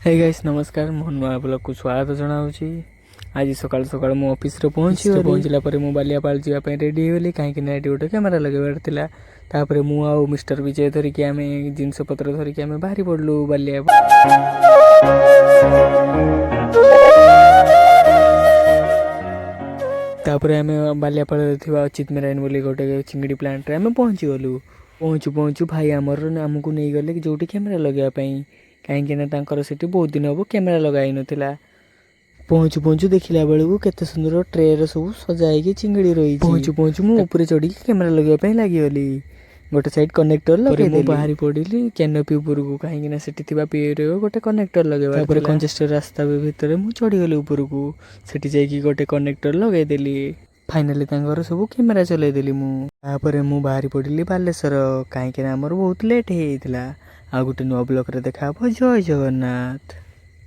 Hey guys नमस्कार मो नुआ ब्लॉग को स्वागत जनाऊँगी। आज सकाल सकाल मो ऑफिस रे पहुँचला पर मु बालियापाल जावाई रेडी होली कहीं गोटे कैमेरा लगेबार थिला। तापर मु आउ मिस्टर विजय धरिकी आम जिनस पत्र धरिकी आम बाहरी पड़लु बालियापाल। तापर आम बालियापाल अचित मेराइन बोली गोटे चिंगड़ी प्लांट रे आम पहुँची गलु। पहुँचु भाई आमर आमको नहीं गले जो कैमेरा लगापी कहीं सेठी बहुत दिन हम कैमेरा लगाई नाला। पहुँचु देखला बेलू केते सुंदर ट्रे सब सजाई चिंगड़ी रही। पहुँचु मुझे चढ़ी कैमेरा लगापी लगिगली। गोटे साइड कनेक्टर लगे बाहरी पड़ी कैनोपी उपर को कहीं पीए गोटे कनेक्टर लगे कंजेस्टेड रास्ता भितर मुझे चढ़ीगली उपरको सेठी जाइए गोटे कनेक्टर लगेदेली। फाइनाली सब कैमेरा चलैदेली। मुझे बाहरी पड़ी बालेश्वर कहीं आमर बहुत लेट होता। आ गोटे नुआ ब्लॉक रे देखा जय जगन्नाथ।